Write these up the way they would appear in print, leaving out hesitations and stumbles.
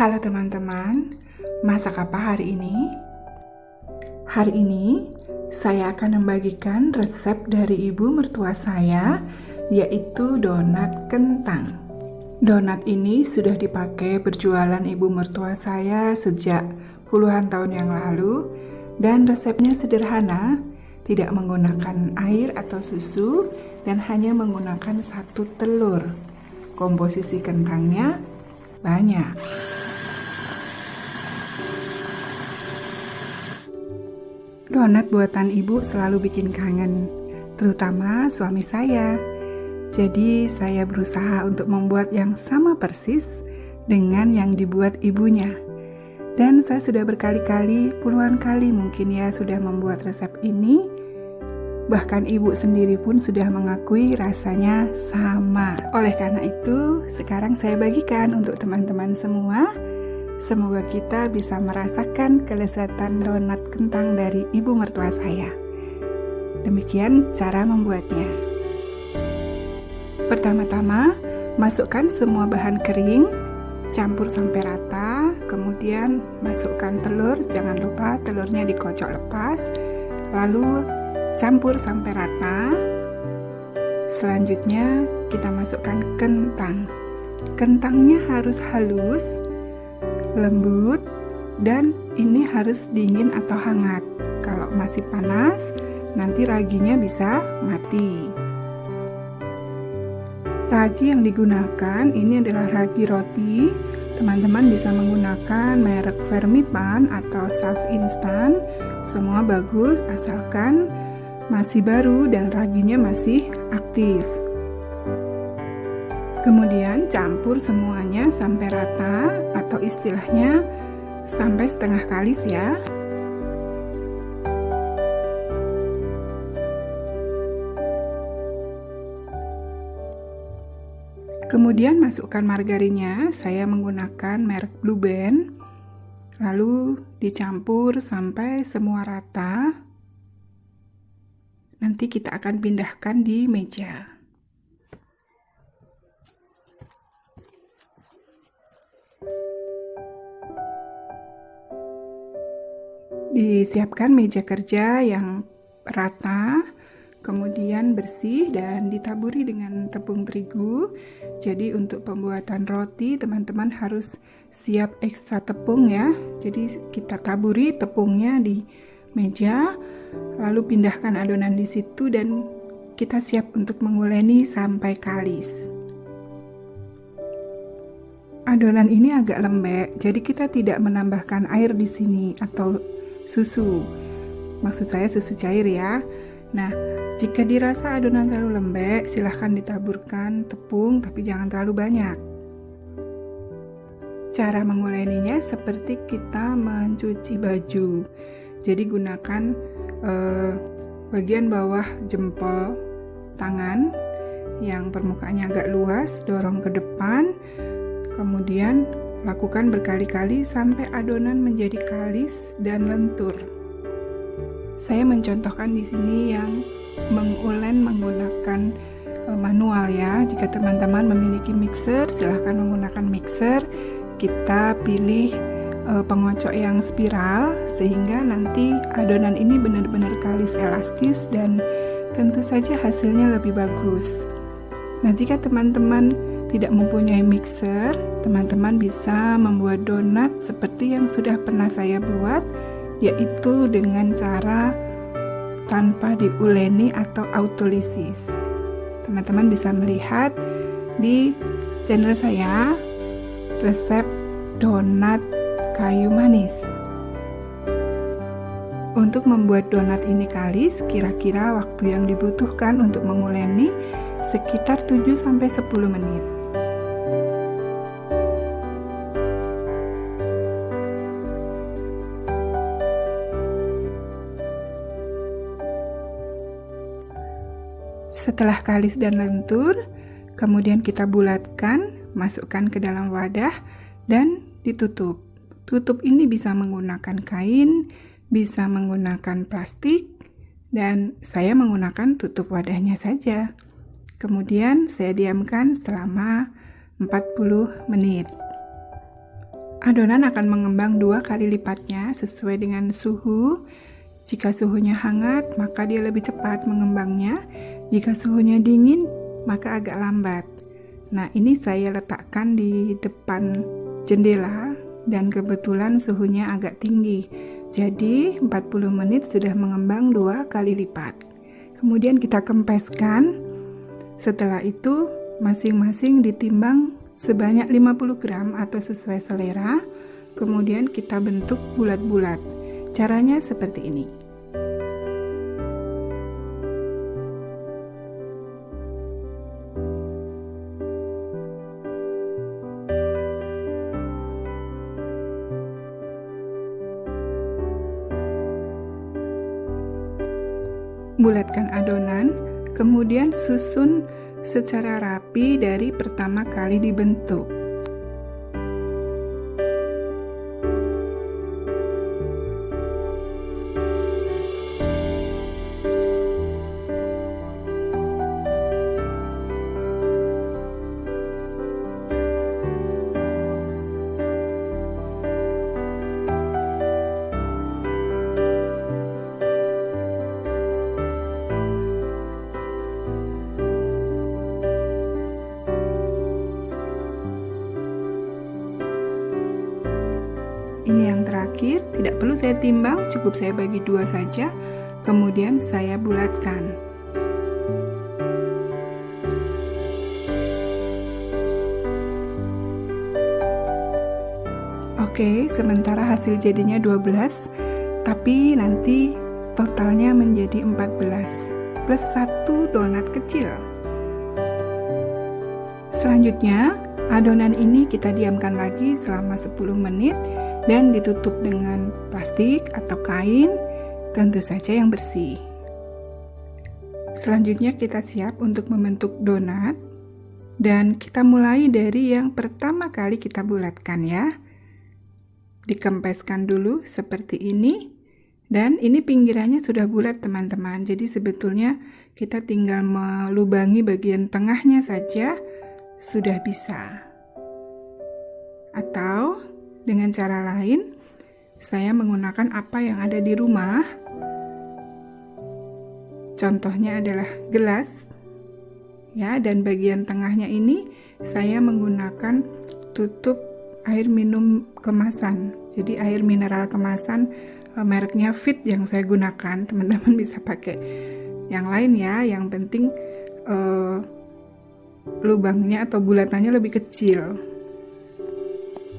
Halo teman-teman, masak apa hari ini? Hari ini saya akan membagikan resep dari ibu mertua saya, yaitu donat kentang. Donat ini sudah dipakai berjualan ibu mertua saya sejak puluhan tahun yang lalu, dan resepnya sederhana, tidak menggunakan air atau susu, dan hanya menggunakan 1 telur. Komposisi kentangnya banyak. Donat buatan ibu selalu bikin kangen, terutama suami saya. Jadi saya berusaha untuk membuat yang sama persis dengan yang dibuat ibunya. Dan saya sudah berkali-kali, puluhan kali mungkin ya sudah membuat resep ini. Bahkan ibu sendiri pun sudah mengakui rasanya sama. Oleh karena itu, sekarang saya bagikan untuk teman-teman semua. Semoga kita bisa merasakan kelezatan donat kentang dari ibu mertua saya. Demikian cara membuatnya. Pertama-tama, masukkan semua bahan kering, campur sampai rata, kemudian masukkan telur, jangan lupa telurnya dikocok lepas, lalu campur sampai rata. Selanjutnya kita masukkan kentang. Kentangnya harus halus, lembut, dan ini harus dingin atau hangat. Kalau masih panas, nanti raginya bisa mati. Ragi yang digunakan ini adalah ragi roti. Teman-teman bisa menggunakan merek Fermipan atau Sav Instan. Semua bagus asalkan masih baru dan raginya masih aktif. Kemudian campur semuanya sampai rata, atau istilahnya sampai setengah kalis ya. Kemudian masukkan margarinnya, saya menggunakan merek Blue Band. Lalu dicampur sampai semua rata. Nanti kita akan pindahkan di meja. Disiapkan meja kerja yang rata, kemudian bersih dan ditaburi dengan tepung terigu. Jadi untuk pembuatan roti teman-teman harus siap ekstra tepung ya. Jadi kita taburi tepungnya di meja, lalu pindahkan adonan di situ dan kita siap untuk menguleni sampai kalis. Adonan ini agak lembek, jadi kita tidak menambahkan air di sini atau susu. Maksud saya susu cair ya. Nah, jika dirasa adonan terlalu lembek, silahkan ditaburkan tepung, tapi jangan terlalu banyak. Cara menguleninya seperti kita mencuci baju. Jadi gunakan bagian bawah jempol tangan yang permukaannya agak luas, dorong ke depan, kemudian lakukan berkali-kali sampai adonan menjadi kalis dan lentur. Saya mencontohkan di sini yang mengulen menggunakan manual ya. Jika teman-teman memiliki mixer, silahkan menggunakan mixer. Kita pilih pengocok yang spiral sehingga nanti adonan ini benar-benar kalis elastis dan tentu saja hasilnya lebih bagus. Nah, jika teman-teman tidak mempunyai mixer, teman-teman bisa membuat donat seperti yang sudah pernah saya buat, yaitu dengan cara tanpa diuleni atau autolisis. Teman-teman bisa melihat di channel saya resep donat kayu manis. Untuk membuat donat ini kalis, kira-kira waktu yang dibutuhkan untuk menguleni sekitar 7-10 menit. Setelah kalis dan lentur, kemudian kita bulatkan, masukkan ke dalam wadah dan ditutup. Tutup ini bisa menggunakan kain, bisa menggunakan plastik, dan saya menggunakan tutup wadahnya saja. Kemudian saya diamkan selama 40 menit. Adonan akan mengembang 2 kali lipatnya sesuai dengan suhu. Jika suhunya hangat, maka dia lebih cepat mengembangnya. Jika suhunya dingin, maka agak lambat. Nah, ini saya letakkan di depan jendela dan kebetulan suhunya agak tinggi. Jadi 40 menit sudah mengembang 2 kali lipat. Kemudian kita kempeskan. Setelah itu masing-masing ditimbang sebanyak 50 gram atau sesuai selera. Kemudian kita bentuk bulat-bulat. Caranya seperti ini. Bulatkan adonan, kemudian susun secara rapi dari pertama kali dibentuk. Ini yang terakhir, tidak perlu saya timbang, cukup saya bagi 2 saja, kemudian saya bulatkan. Oke, sementara hasil jadinya 12, tapi nanti totalnya menjadi 14, plus 1 donat kecil. Selanjutnya, adonan ini kita diamkan lagi selama 10 menit, dan ditutup dengan plastik atau kain, tentu saja yang bersih. Selanjutnya kita siap untuk membentuk donat, dan kita mulai dari yang pertama kali kita bulatkan ya. Dikempeskan dulu seperti ini, dan ini pinggirannya sudah bulat teman-teman, jadi sebetulnya kita tinggal melubangi bagian tengahnya saja sudah bisa. Atau dengan cara lain, saya menggunakan apa yang ada di rumah. Contohnya adalah gelas, ya, dan bagian tengahnya ini saya menggunakan tutup air minum kemasan. Jadi air mineral kemasan mereknya Fit yang saya gunakan. Teman-teman bisa pakai yang lain ya. Yang penting lubangnya atau bulatannya lebih kecil.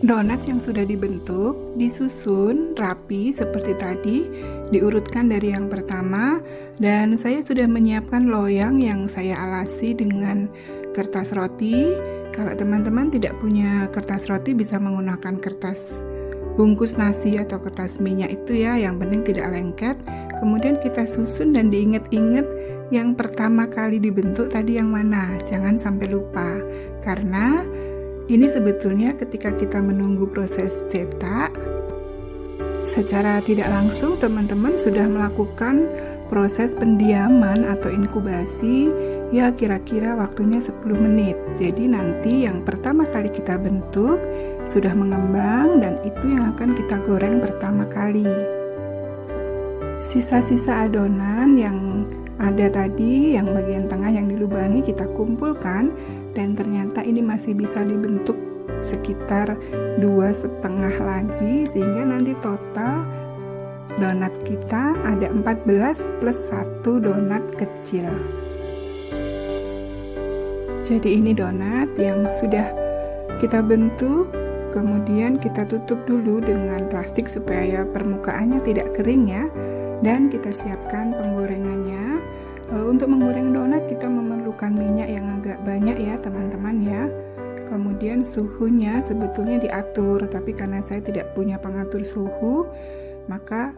Donat yang sudah dibentuk disusun rapi seperti tadi, diurutkan dari yang pertama, dan saya sudah menyiapkan loyang yang saya alasi dengan kertas roti. Kalau teman-teman tidak punya kertas roti, bisa menggunakan kertas bungkus nasi atau kertas minyak itu ya, yang penting tidak lengket. Kemudian kita susun dan diingat-ingat yang pertama kali dibentuk tadi yang mana, jangan sampai lupa, karena ini sebetulnya ketika kita menunggu proses cetak, secara tidak langsung teman-teman sudah melakukan proses pendiaman atau inkubasi, ya kira-kira waktunya 10 menit. Jadi nanti yang pertama kali kita bentuk sudah mengembang, dan itu yang akan kita goreng pertama kali. Sisa-sisa adonan yang ada tadi, yang bagian tengah yang dilubangi, kita kumpulkan, dan ternyata ini masih bisa dibentuk sekitar 2,5 lagi, sehingga nanti total donat kita ada 14 plus 1 donat kecil. Jadi ini donat yang sudah kita bentuk, kemudian kita tutup dulu dengan plastik supaya permukaannya tidak kering ya, dan kita siapkan penggorengannya. Untuk menggoreng donat kita memerlukan minyak yang agak banyak ya teman-teman ya. Kemudian suhunya sebetulnya diatur, tapi karena saya tidak punya pengatur suhu, maka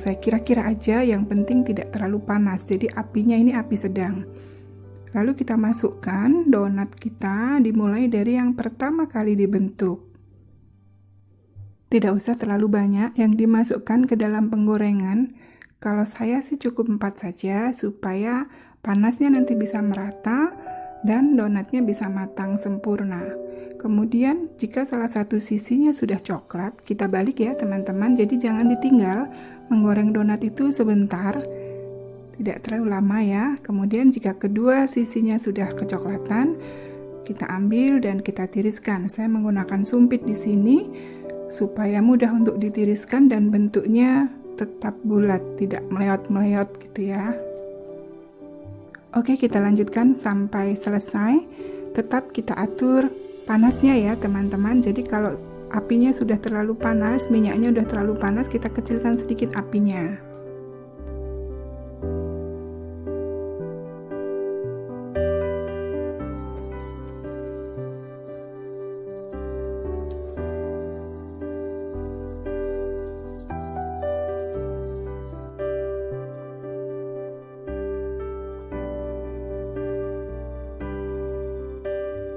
saya kira-kira aja, yang penting tidak terlalu panas. Jadi apinya ini api sedang. Lalu kita masukkan donat kita, dimulai dari yang pertama kali dibentuk. Tidak usah terlalu banyak yang dimasukkan ke dalam penggorengan. Kalau saya sih cukup 4 saja, supaya panasnya nanti bisa merata dan donatnya bisa matang sempurna. Kemudian jika salah satu sisinya sudah coklat, kita balik ya teman-teman. Jadi jangan ditinggal menggoreng donat itu sebentar, tidak terlalu lama ya. Kemudian jika kedua sisinya sudah kecoklatan, kita ambil dan kita tiriskan. Saya menggunakan sumpit di sini supaya mudah untuk ditiriskan dan bentuknya tetap bulat, tidak meleot-meleot gitu ya. Oke, kita lanjutkan sampai selesai. Tetap kita atur panasnya ya teman-teman. Jadi kalau apinya sudah terlalu panas, minyaknya sudah terlalu panas, kita kecilkan sedikit apinya.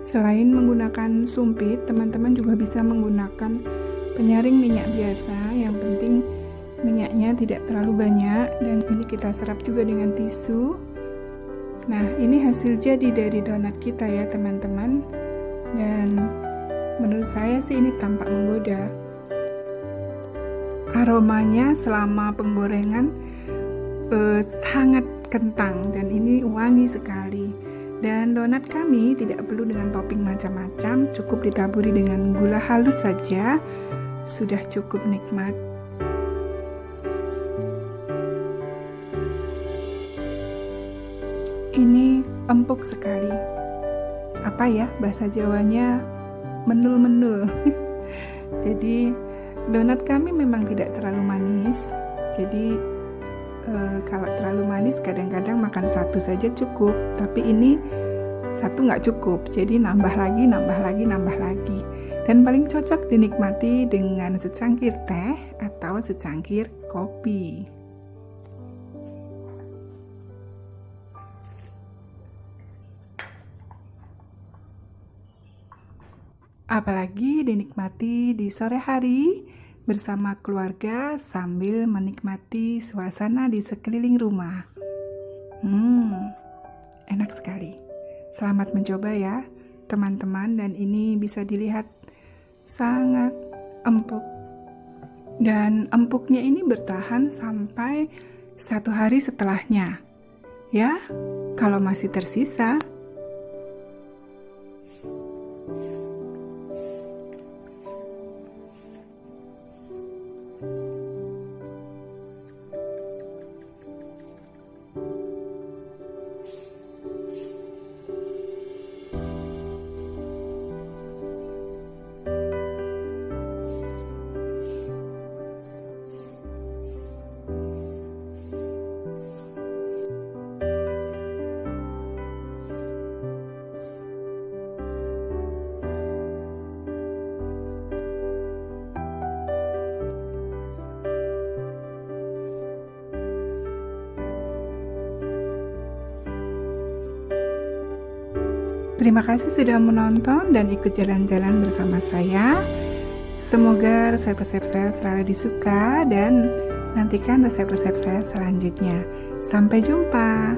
Selain menggunakan sumpit, teman-teman juga bisa menggunakan penyaring minyak biasa. Yang penting minyaknya tidak terlalu banyak, dan ini kita serap juga dengan tisu. Nah, ini hasil jadi dari donat kita ya teman-teman, dan menurut saya sih ini tampak menggoda. Aromanya selama penggorengan sangat kentang dan ini wangi sekali. Dan donat kami tidak perlu dengan topping macam-macam, cukup ditaburi dengan gula halus saja, sudah cukup nikmat. Ini empuk sekali. Apa ya bahasa Jawanya? Menul-menul. Jadi donat kami memang tidak terlalu manis. Jadi kalau terlalu manis kadang-kadang makan satu saja cukup, tapi ini satu nggak cukup, jadi nambah lagi, dan paling cocok dinikmati dengan secangkir teh atau secangkir kopi. Apalagi dinikmati di sore hari bersama keluarga sambil menikmati suasana di sekeliling rumah. Enak sekali. Selamat mencoba ya teman-teman, dan ini bisa dilihat sangat empuk. Dan empuknya ini bertahan sampai 1 hari setelahnya. Ya, kalau masih tersisa. Terima kasih sudah menonton dan ikut jalan-jalan bersama saya. Semoga resep-resep saya selalu disuka, dan nantikan resep-resep saya selanjutnya. Sampai jumpa.